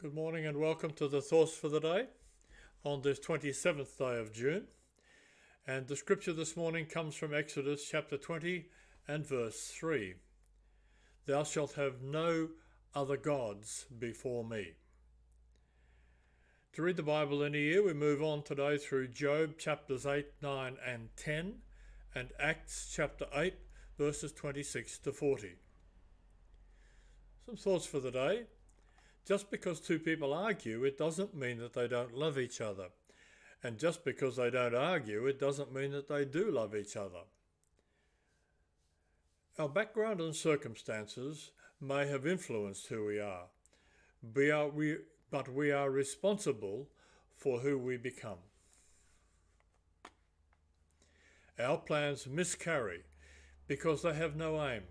Good morning and welcome to the Thoughts for the Day on this 27th day of June. And the scripture this morning comes from Exodus chapter 20 and verse 3. Thou shalt have no other gods before me. To read the Bible in a year, we move on today through Job chapters 8, 9 and 10 and Acts chapter 8 verses 26 to 40. Some thoughts for the day. Just because two people argue, it doesn't mean that they don't love each other. And just because they don't argue, it doesn't mean that they do love each other. Our background and circumstances may have influenced who we are, but we are responsible for who we become. Our plans miscarry because they have no aim.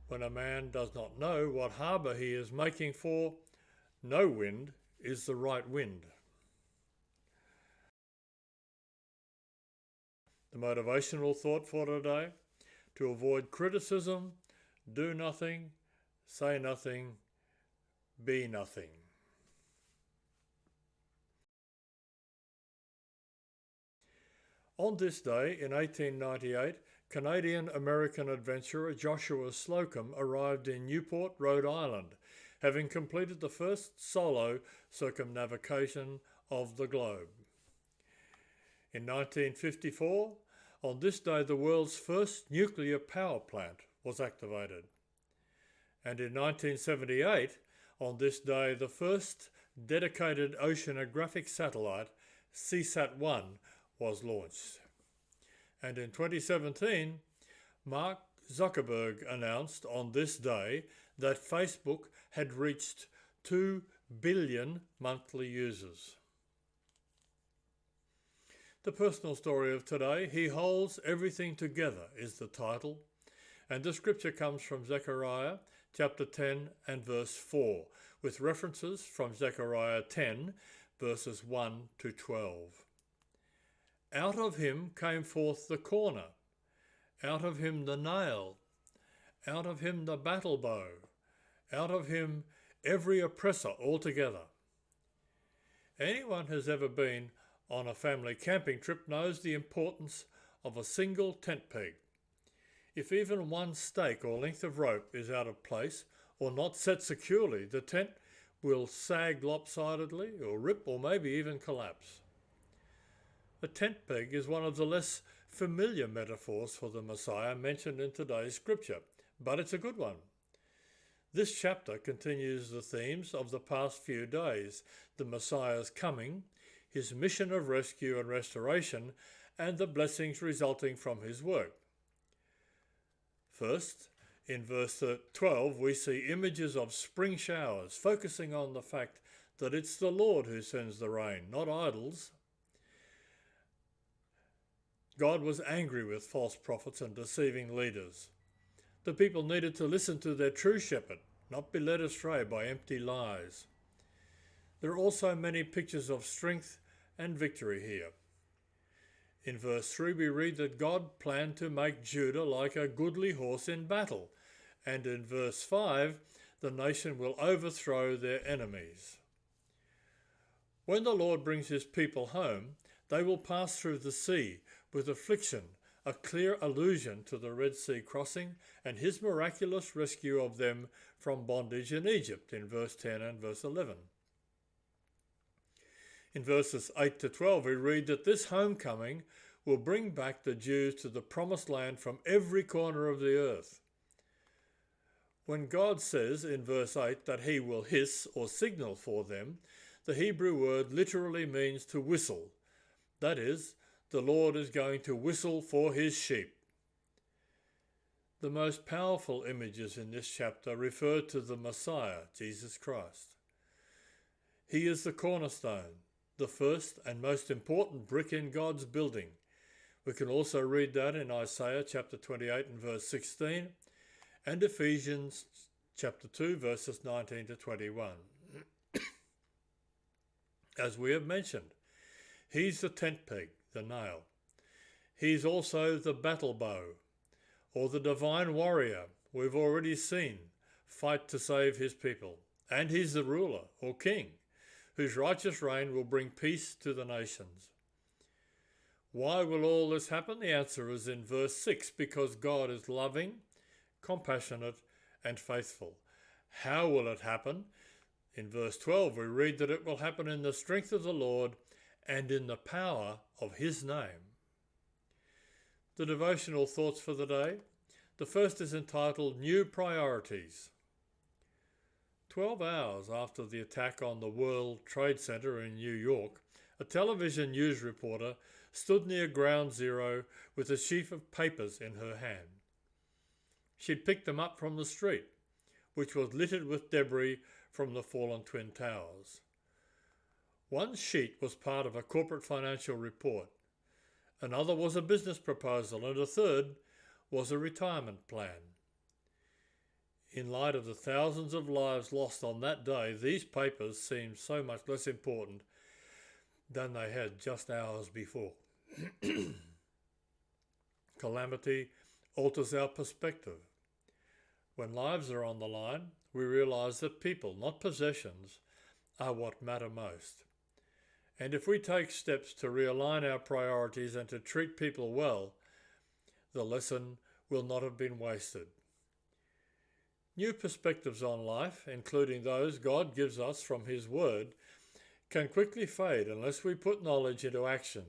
When a man does not know what harbour he is making for, no wind is the right wind. The motivational thought for today: to avoid criticism, do nothing, say nothing, be nothing. On this day in 1898, Canadian-American adventurer Joshua Slocum arrived in Newport, Rhode Island, having completed the first solo circumnavigation of the globe. In 1954, on this day, the world's first nuclear power plant was activated. And in 1978, on this day, the first dedicated oceanographic satellite, CSAT-1, was launched. And in 2017, Mark Zuckerberg announced on this day that Facebook had reached 2 billion monthly users. The personal story of today, He Holds Everything Together, is the title, and the scripture comes from Zechariah chapter 10 and verse 4, with references from Zechariah 10 verses 1 to 12. Out of him came forth the corner, out of him the nail, out of him the battle bow, out of him every oppressor altogether. Anyone who's ever been on a family camping trip knows the importance of a single tent peg. If even one stake or length of rope is out of place or not set securely, the tent will sag lopsidedly or rip or maybe even collapse. A tent peg is one of the less familiar metaphors for the Messiah mentioned in today's scripture, but it's a good one. This chapter continues the themes of the past few days: the Messiah's coming, his mission of rescue and restoration, and the blessings resulting from his work. First, in verse 12, we see images of spring showers, focusing on the fact that it's the Lord who sends the rain, not idols. God was angry with false prophets and deceiving leaders. The people needed to listen to their true shepherd, not be led astray by empty lies. There are also many pictures of strength and victory here. In verse 3 we read that God planned to make Judah like a goodly horse in battle, and in verse 5 the nation will overthrow their enemies. When the Lord brings his people home, they will pass through the sea with affliction, a clear allusion to the Red Sea crossing and his miraculous rescue of them from bondage in Egypt in verse 10 and verse 11. In verses 8 to 12 we read that this homecoming will bring back the Jews to the promised land from every corner of the earth. When God says in verse 8 that he will hiss or signal for them, the Hebrew word literally means to whistle. That is, the Lord is going to whistle for his sheep. The most powerful images in this chapter refer to the Messiah, Jesus Christ. He is the cornerstone, the first and most important brick in God's building. We can also read that in Isaiah chapter 28 and verse 16 and Ephesians chapter 2 verses 19 to 21. As we have mentioned, he's the tent peg, the nail. He's also the battle bow, or the divine warrior we've already seen fight to save his people. and he's the ruler or king, whose righteous reign will bring peace to the nations. Why will all this happen? The answer is in verse 6, because God is loving, compassionate, and faithful. How will it happen? In verse 12, we read that it will happen in the strength of the Lord and in the power of his name. The devotional thoughts for the day. The first is entitled New Priorities. 12 hours after the attack on the World Trade Center in New York, a television news reporter stood near Ground Zero with a sheaf of papers in her hand. She'd picked them up from the street, which was littered with debris from the fallen Twin Towers. One sheet was part of a corporate financial report, another was a business proposal, and a third was a retirement plan. In light of the thousands of lives lost on that day, these papers seemed so much less important than they had just hours before. Calamity alters our perspective. When lives are on the line, we realize that people, not possessions, are what matter most. And if we take steps to realign our priorities and to treat people well, the lesson will not have been wasted. New perspectives on life, including those God gives us from his word, can quickly fade unless we put knowledge into action.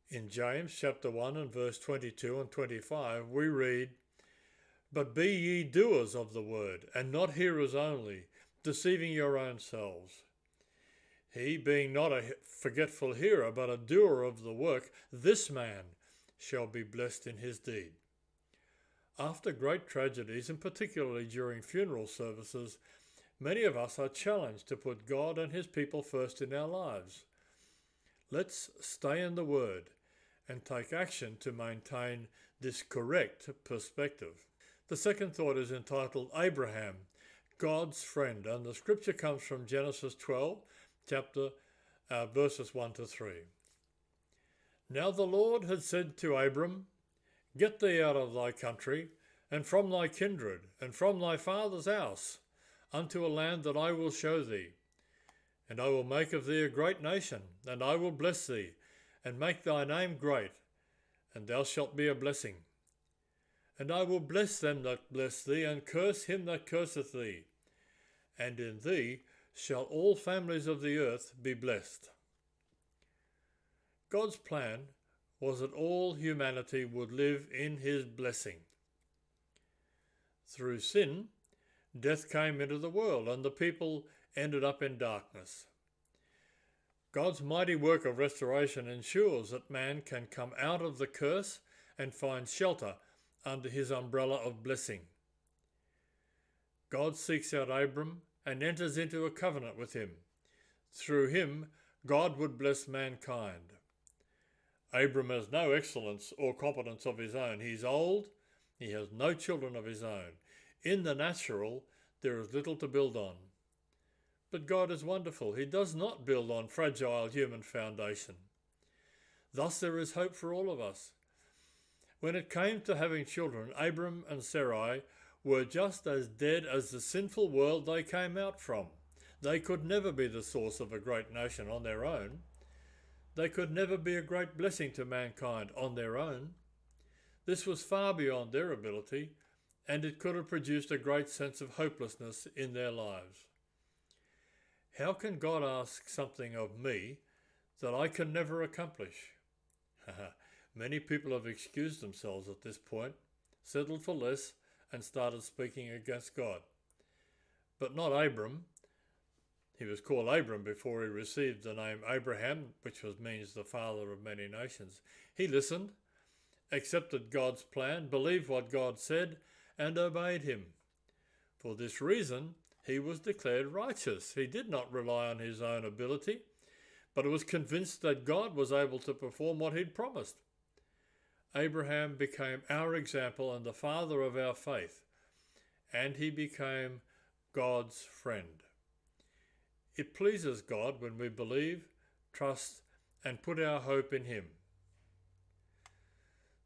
In James chapter 1 and verse 22 and 25, we read, "But be ye doers of the word, and not hearers only, deceiving your own selves. He, being not a forgetful hearer, but a doer of the work, this man shall be blessed in his deed." After great tragedies, and particularly during funeral services, many of us are challenged to put God and his people first in our lives. Let's stay in the word and take action to maintain this correct perspective. The second thought is entitled Abraham, God's friend, and the scripture comes from Genesis 12, verses 1 to 3. "Now the Lord had said to Abram, Get thee out of thy country, and from thy kindred, and from thy father's house, unto a land that I will show thee. And I will make of thee a great nation, and I will bless thee, and make thy name great, and thou shalt be a blessing. And I will bless them that bless thee, and curse him that curseth thee. And in thee shall all families of the earth be blessed." God's plan was that all humanity would live in his blessing. Through sin, death came into the world, and the people ended up in darkness. God's mighty work of restoration ensures that man can come out of the curse and find shelter under his umbrella of blessing. God seeks out Abram and enters into a covenant with him. Through him, God would bless mankind. Abram has no excellence or competence of his own. He's old, he has no children of his own. In the natural, there is little to build on. But God is wonderful. He does not build on fragile human foundation. Thus there is hope for all of us. When it came to having children, Abram and Sarai were just as dead as the sinful world they came out from. They could never be the source of a great nation on their own. They could never be a great blessing to mankind on their own. This was far beyond their ability, and it could have produced a great sense of hopelessness in their lives. How can God ask something of me that I can never accomplish? Many people have excused themselves at this point, settled for less, and started speaking against God. But not Abram. He was called Abram before he received the name Abraham, which means the father of many nations. He listened, accepted God's plan, believed what God said, and obeyed him. For this reason, he was declared righteous. He did not rely on his own ability, but was convinced that God was able to perform what he'd promised. Abraham became our example and the father of our faith, and he became God's friend. It pleases God when we believe, trust, and put our hope in him.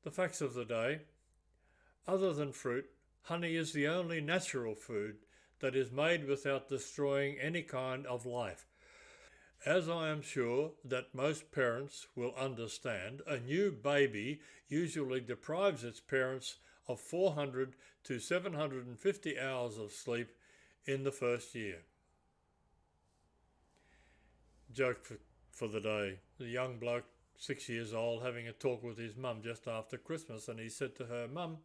The facts of the day. Other than fruit, honey is the only natural food that is made without destroying any kind of life. As I am sure that most parents will understand, a new baby usually deprives its parents of 400 to 750 hours of sleep in the first year. Joke for the day. The young bloke, 6 years old, having a talk with his mum just after Christmas, and he said to her, "Mum,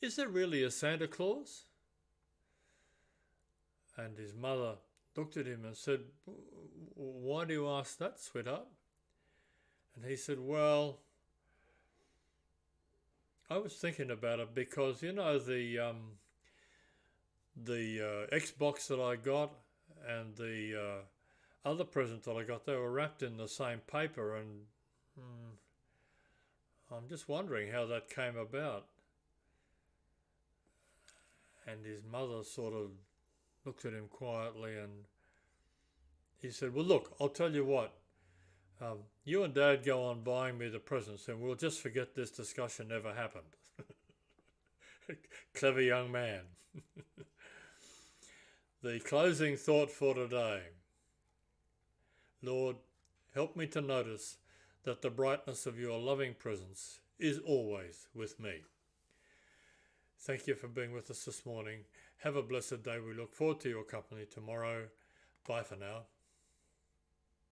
is there really a Santa Claus?" And his mother looked at him and said, "Why do you ask that, sweetheart?" And he said, "Well, I was thinking about it because, you know, the Xbox that I got and the other present that I got, they were wrapped in the same paper, and I'm just wondering how that came about." And his mother sort of looked at him quietly, and he said, "Well, look, I'll tell you what. You and Dad go on buying me the presents, and we'll just forget this discussion ever happened." Clever young man. The closing thought for today. Lord, help me to notice that the brightness of your loving presence is always with me. Thank you for being with us this morning. Have a blessed day. We look forward to your company tomorrow. Bye for now.